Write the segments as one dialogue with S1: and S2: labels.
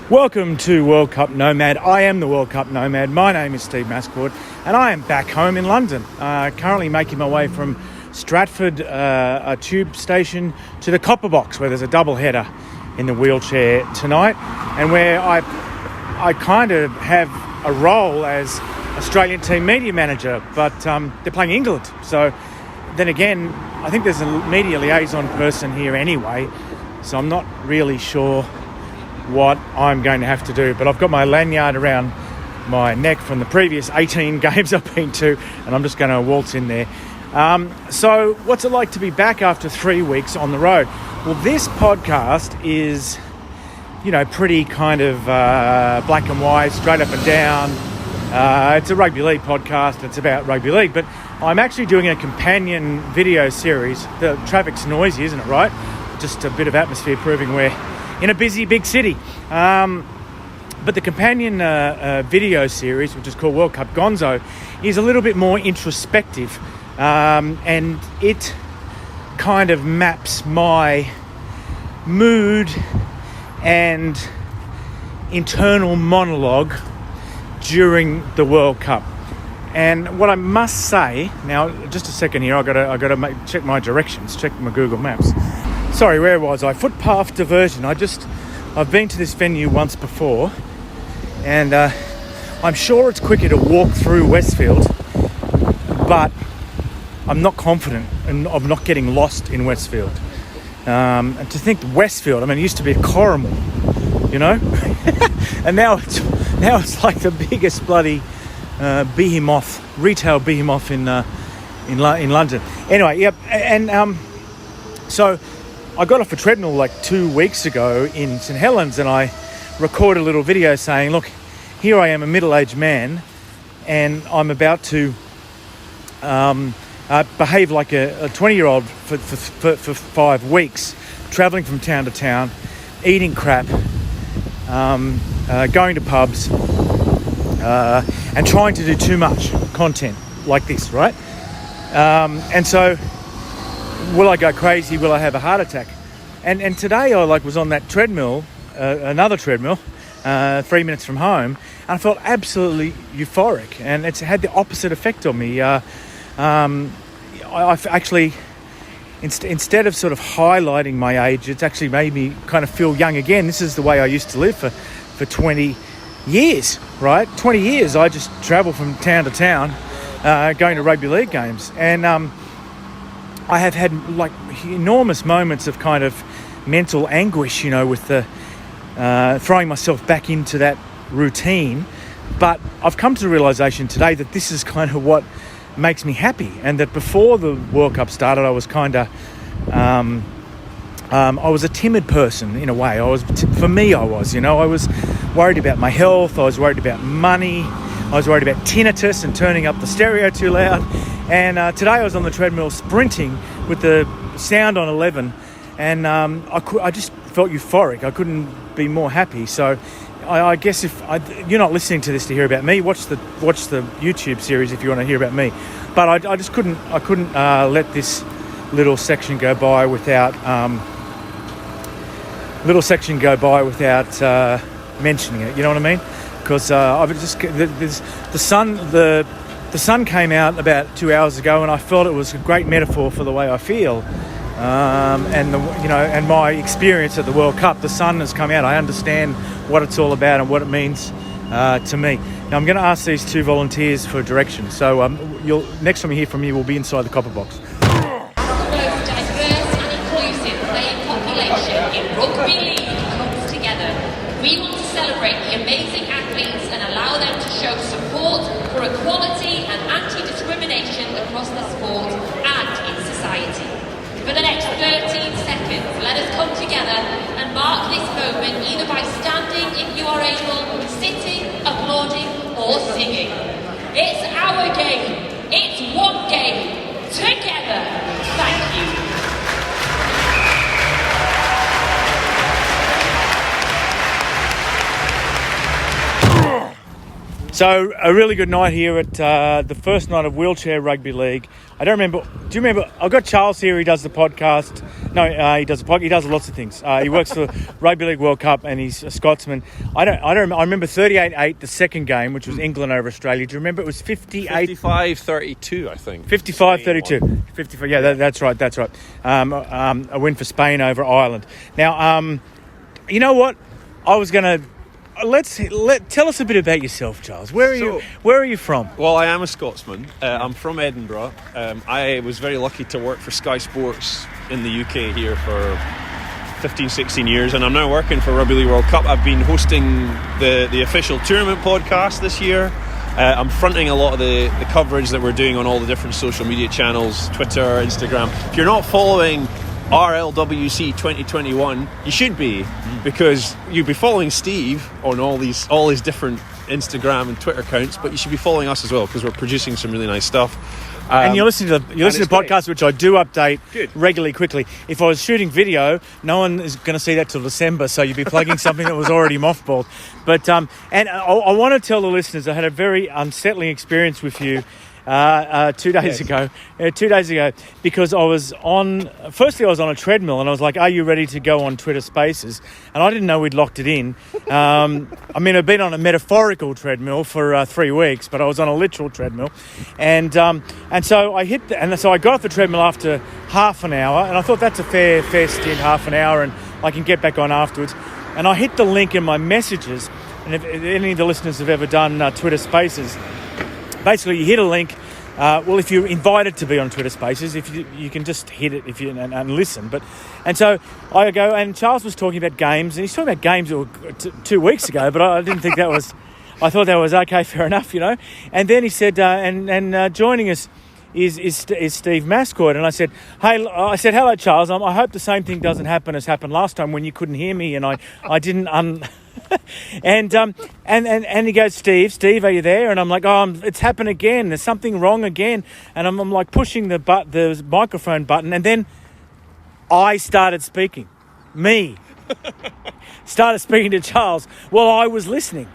S1: Welcome to World Cup Nomad. I am the World Cup Nomad. My name is Steve Mascord and I am back home in London. Currently making my way from Stratford, a tube station, to the Copper Box, where there's a double header in the wheelchair tonight, and where I kind of have a role as Australian team media manager, but they're playing England. So then again, I think there's a media liaison person here anyway, so I'm not really sure what I'm going to have to do, but I've got my lanyard around my neck from the previous 18 games I've been to, and I'm just going to waltz in there. So what's it like to be back after 3 weeks on the road? Well, this podcast is, pretty kind of black and white, straight up and down. It's a rugby league podcast. It's about rugby league, but I'm actually doing a companion video series. The traffic's noisy, isn't it, right? Just a bit of atmosphere proving we're in a busy big city. But the companion video series, which is called World Cup Gonzo, is a little bit more introspective, and it kind of maps my mood and internal monologue during the World Cup. And what I must say now, just a second here, I gotta check my directions, check my Google Maps. Sorry, where was I? Footpath diversion. I've been to this venue once before, and I'm sure it's quicker to walk through Westfield, but I'm not confident of not getting lost in Westfield. And to think Westfield, it used to be a Coromel, and now it's like the biggest bloody retail behemoth in London. Anyway, yep, and so I got off a treadmill like 2 weeks ago in St Helens, and I recorded a little video saying, look, here I am, a middle-aged man, and I'm about to behave like a 20-year-old for 5 weeks, travelling from town to town, eating crap, going to pubs, and trying to do too much content like this, right? And so, will I go crazy? Will I have a heart attack? And today I was on that treadmill, another treadmill, 3 minutes from home, and I felt absolutely euphoric, and it's had the opposite effect on me. I've actually, instead of sort of highlighting my age, it's actually made me kind of feel young again. This is the way I used to live for 20 years, right? 20 years I just travel from town to town, going to rugby league games, and I have had like enormous moments of kind of mental anguish, with the throwing myself back into that routine. But I've come to the realization today that this is kind of what makes me happy, and that before the World Cup started, I was kind of, I was a timid person in a way. I was worried about my health. I was worried about money. I was worried about tinnitus and turning up the stereo too loud. And today I was on the treadmill sprinting with the sound on 11, and I just felt euphoric. I couldn't be more happy. So I guess if you're not listening to this to hear about me, watch the YouTube series if you want to hear about me. But I just couldn't let this little section go by without mentioning it. You know what I mean? Because the sun came out about 2 hours ago, and I felt it was a great metaphor for the way I feel, and my experience at the World Cup. The sun has come out. I understand what it's all about and what it means to me. Now I'm going to ask these two volunteers for direction. So next time you hear from me, we'll be inside the Copper Box.
S2: Rugby League comes together. We want to celebrate the amazing athletes and allow them to show support for equality and anti-discrimination across the sport and in society. For the next 13 seconds, let us come together and mark this moment either by standing if you are able, sitting, applauding, or singing. It's our game. It's one game. Together. Thank you.
S1: So a really good night here at the first night of Wheelchair Rugby League. I don't remember. Do you remember? I've got Charles here. He does the podcast. No, he does a podcast. He does lots of things. He works for Rugby League World Cup, and he's a Scotsman. I remember 38-8, the second game, which was England over Australia. Do you remember it was 58?
S3: 55-32, I think.
S1: 55-32. 55. Yeah, that's right. A win for Spain over Ireland. Now, you know what? I was going to... tell us a bit about yourself, Charles. Where are you from?
S3: Well, I am a Scotsman. I'm from Edinburgh. I was very lucky to work for Sky Sports in the UK here for 15-16 years, and I'm now working for Rugby League World Cup. I've been hosting the official tournament podcast this year. I'm fronting a lot of the coverage that we're doing on all the different social media channels, Twitter, Instagram. If you're not following RLWC 2021, you should be, because you'll be following Steve on all his different Instagram and Twitter accounts, but you should be following us as well, because we're producing some really nice stuff.
S1: And you're listening to podcasts, which I do update regularly, quickly. If I was shooting video, no one is going to see that till December, so you'd be plugging something that was already mothballed. But and I want to tell the listeners, I had a very unsettling experience with you 2 days ago. 2 days ago, because I was on a treadmill, and I was like, "Are you ready to go on Twitter Spaces?" And I didn't know we'd locked it in. I've been on a metaphorical treadmill for 3 weeks, but I was on a literal treadmill, and so I so I got off the treadmill after half an hour, and I thought that's a fair stint, half an hour, and I can get back on afterwards. And I hit the link in my messages, and if any of the listeners have ever done Twitter Spaces, basically you hit a link. If you're invited to be on Twitter Spaces, if you can just hit it and listen. And so I go, and Charles was talking about games, and he's talking about games 2 weeks ago, but I didn't think that was. I thought that was okay, fair enough, you know. And then he said, joining us is Steve Mascord, and I said, hello, Charles. I hope the same thing doesn't happen as happened last time when you couldn't hear me, and I didn't. And he goes, Steve, are you there? And I'm like, it's happened again. There's something wrong again. And I'm like pushing the microphone button, and then I started speaking. Started speaking to Charles while I was listening.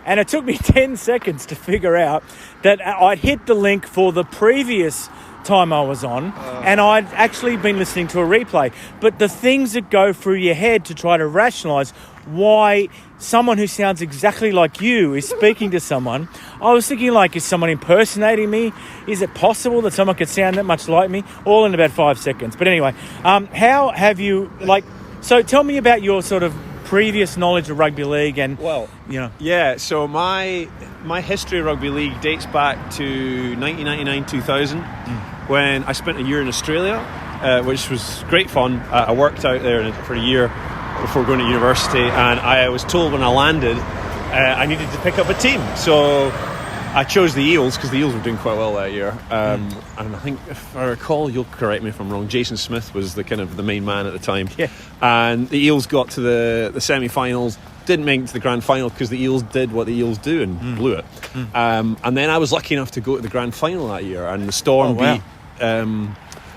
S1: And it took me 10 seconds to figure out that I'd hit the link for the previous time I was on, and I'd actually been listening to a replay. But the things that go through your head to try to rationalise why someone who sounds exactly like you is speaking to someone, I was thinking, like, is someone impersonating me? Is it possible that someone could sound that much like me? All in about 5 seconds. But anyway, how have you, so tell me about your sort of previous knowledge of rugby league and,
S3: so my history of rugby league dates back to 1999-2000 when I spent a year in Australia, which was great fun. I worked out there for a year before going to university, and I was told when I landed I needed to pick up a team, so I chose the Eels because the Eels were doing quite well that year. And I think, if I recall, you'll correct me if I'm wrong, Jason Smith was the main man at the time. Yeah. And the Eels got to the semi-finals, didn't make it to the grand final because the Eels did what the Eels do and blew it. And then I was lucky enough to go to the grand final that year, and the Storm beat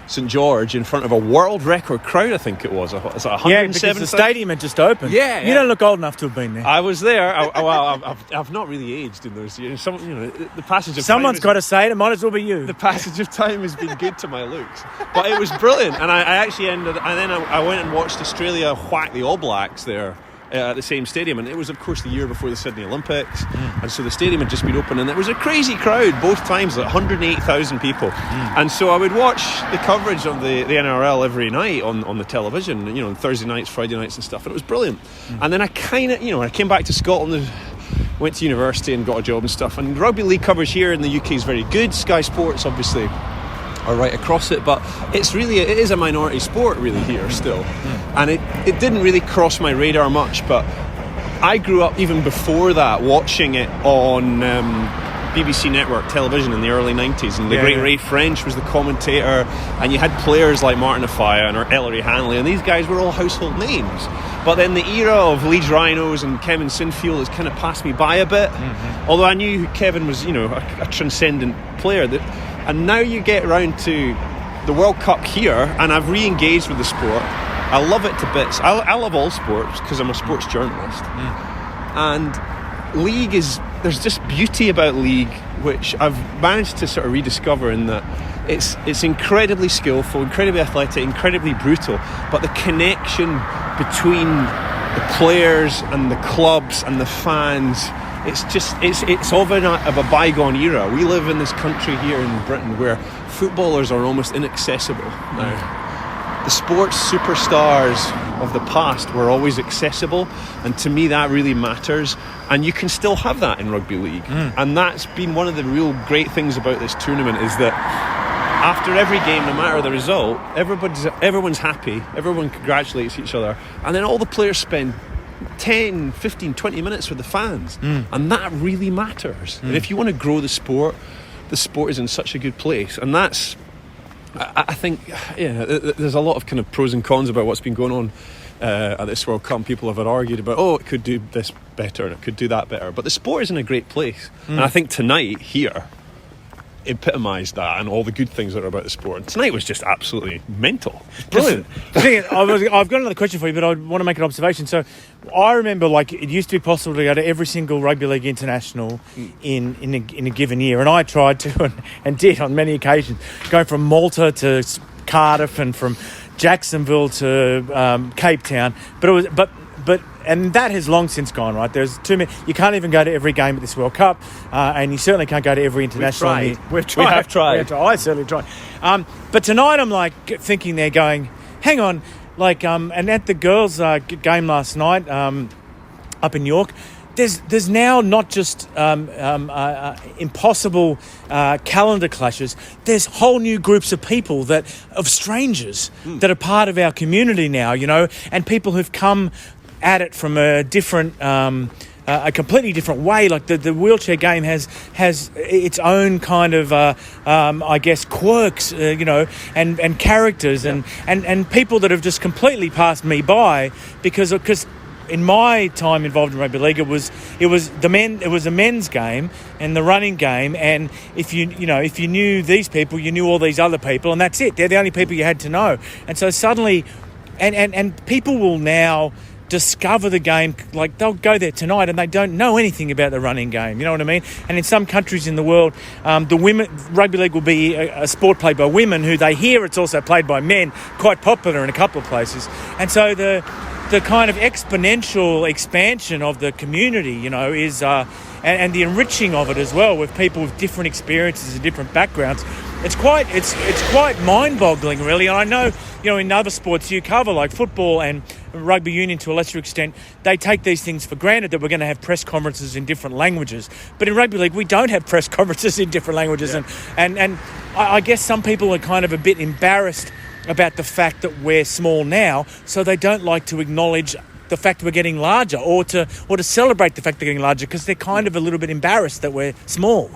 S3: St George in front of a world record crowd, I think it was. It's 107.
S1: Yeah, because the stadium had just opened.
S3: Yeah.
S1: You don't look old enough to have been there.
S3: I was there. I've not really aged in those years. The passage of
S1: Someone's got to say it. It might as well be you.
S3: The passage of time has been good to my looks, but it was brilliant. And I actually ended. And then I went and watched Australia whack the All Blacks there at the same stadium, and it was, of course, the year before the Sydney Olympics, and so the stadium had just been open, and it was a crazy crowd both times, 180,000 people. And so I would watch the coverage of the NRL every night on the television, on Thursday nights, Friday nights and stuff, and it was brilliant. And then I I came back to Scotland, went to university and got a job and stuff, and rugby league coverage here in the UK is very good. Sky Sports obviously are right across it, but it is a minority sport really here still, and it didn't really cross my radar much. But I grew up even before that watching it on BBC Network television in the early 90s, and the great Ray French was the commentator, and you had players like Martin Offiah and Ellery Hanley, and these guys were all household names. But then the era of Leeds Rhinos and Kevin Sinfield has kind of passed me by a bit, although I knew Kevin was a transcendent player. And now you get around to the World Cup here, and I've re-engaged with the sport. I love it to bits. I love all sports because I'm a sports journalist. And league is there's just beauty about league, which I've managed to sort of rediscover, in that it's incredibly skillful, incredibly athletic, incredibly brutal, but the connection between the players and the clubs and the fans, it's of a bygone era. We live in this country here in Britain where footballers are almost inaccessible now. The sports superstars of the past were always accessible, and to me that really matters, and you can still have that in rugby league. And that's been one of the real great things about this tournament, is that after every game, no matter the result, everyone's happy, everyone congratulates each other, and then all the players spend 10, 15, 20 minutes with the fans, and that really matters. And if you want to grow the sport is in such a good place, and that's, I think, there's a lot of kind of pros and cons about what's been going on at this World Cup. People have argued about, it could do this better and it could do that better, but the sport is in a great place, and I think tonight here epitomised that and all the good things that are about the sport. And tonight was just absolutely mental.
S1: Brilliant. I've got another question for you, but I want to make an observation. So I remember, like, it used to be possible to go to every single Rugby League International in a given year, and I tried to and did on many occasions, going from Malta to Cardiff and from Jacksonville to Cape Town, and that has long since gone, right? There's too many. You can't even go to every game at this World Cup, and you certainly can't go to every international.
S3: We have tried.
S1: I certainly tried. But tonight I'm like thinking they're going, hang on, like, and at the girls' game last night up in York, there's now not just impossible calendar clashes. There's whole new groups of people of strangers that are part of our community now, and people who've come at it from a different, a completely different way. Like the wheelchair game has its own kind of, I guess, quirks, and characters, and people that have just completely passed me by because in my time involved in rugby league, it was a men's game and the running game, and if you knew these people, you knew all these other people, and that's it. They're the only people you had to know. And so suddenly, and people will now discover the game, like they'll go there tonight and they don't know anything about the running game, you know what I mean? And in some countries in the world, the women rugby league will be a sport played by women who they hear it's also played by men, quite popular in a couple of places. And so the kind of exponential expansion of the community, is and the enriching of it as well, with people with different experiences and different backgrounds. It's quite mind-boggling, really. And I know, in other sports you cover, like football and rugby union to a lesser extent, they take these things for granted that we're going to have press conferences in different languages. But in rugby league, we don't have press conferences in different languages. Yeah. And I guess some people are kind of a bit embarrassed about the fact that we're small now, so they don't like to acknowledge the fact we're getting larger, or to celebrate the fact they're getting larger, because they're kind of a little bit embarrassed that we're small.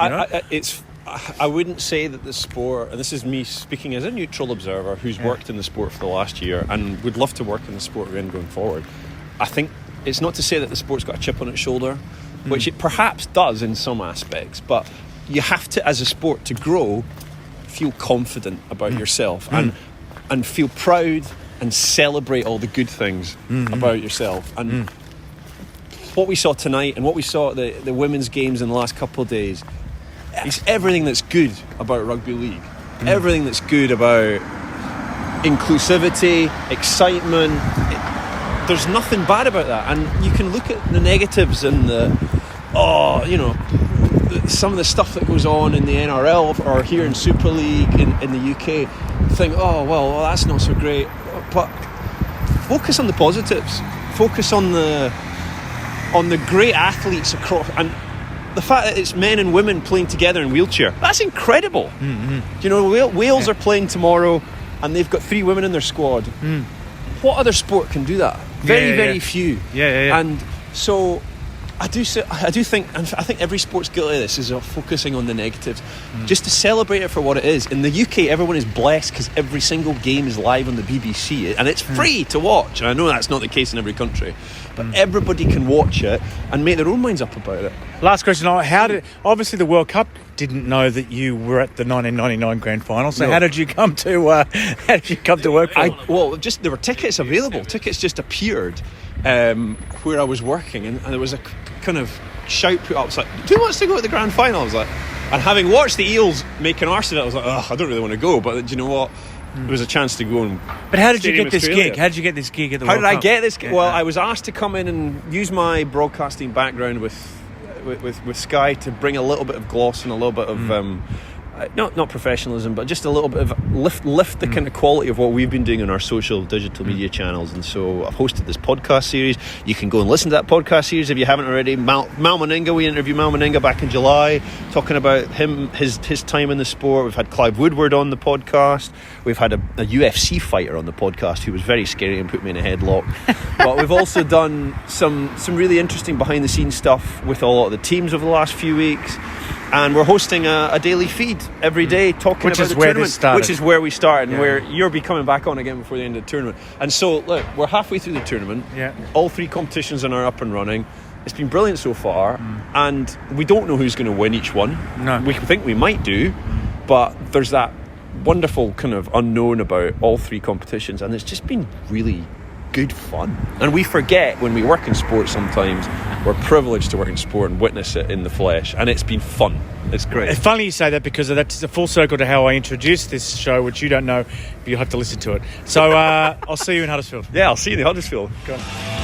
S3: I wouldn't say that the sport, and this is me speaking as a neutral observer who's worked in the sport for the last year and would love to work in the sport again going forward. I think it's not to say that the sport's got a chip on its shoulder, which it perhaps does in some aspects, but you have to, as a sport, to grow, feel confident about yourself and feel proud and celebrate all the good things about yourself. And what we saw tonight and what we saw at the women's games in the last couple of days, it's everything that's good about rugby league. Everything that's good about inclusivity, excitement. There's nothing bad about that. And you can look at the negatives and some of the stuff that goes on in the NRL or here in Super League in the UK. Think, well, that's not so great. But focus on the positives. Focus on the great athletes across, and the fact that it's men and women playing together in wheelchair, that's incredible. Wales are playing tomorrow and they've got 3 women in their squad. What other sport can do that? Very few. And so I do think, and I think every sport's guilty of this, is of focusing on the negatives, just to celebrate it for what it is. In the UK, everyone is blessed because every single game is live on the BBC and it's free to watch. And I know that's not the case in every country, but everybody can watch it and make their own minds up about it.
S1: Last question: obviously the World Cup didn't know that you were at the 1999 Grand Final. So how did you come to work for it?
S3: There were tickets available. Tickets just appeared. where I was working, and there was a kind of shout put up. It's like, who wants to go to the grand final? I was like, and having watched the Eels make an arse of it, I was like, oh, I don't really want to go. But do you know what? There was a chance to go. And
S1: but how did you get this gig? How did you get this gig at the World Cup?
S3: How did I get this gig? Well, I was asked to come in and use my broadcasting background with Sky to bring a little bit of gloss and a little bit of not professionalism, but just a little bit of lift the kind of quality of what we've been doing on our social digital media channels. And so I've hosted this podcast series. You can go and listen to that podcast series if you haven't already. Mal Meninga, we interviewed Mal Meninga back in July, talking about his time in the sport. We've had Clive Woodward on the podcast. We've had a UFC fighter on the podcast who was very scary and put me in a headlock. But we've also done some really interesting behind the scenes stuff with a lot of the teams over the last few weeks. And we're hosting a daily feed every day talking about the tournament, which is where we started, and where you'll be coming back on again before the end of the tournament. And so, look, we're halfway through the tournament. Yeah. All 3 competitions are up and running. It's been brilliant so far, and we don't know who's going to win each one. No. We think we might do, but there's that wonderful kind of unknown about all 3 competitions, and it's just been really good fun. And we forget when we work in sport sometimes we're privileged to work in sport and witness it in the flesh, and it's been fun. It's great.
S1: It's funny you say that, because that's a full circle to how I introduced this show, which you don't know, but you'll have to listen to it. So I'll see you in Huddersfield.
S3: Yeah, I'll see you in Huddersfield.
S1: Go on.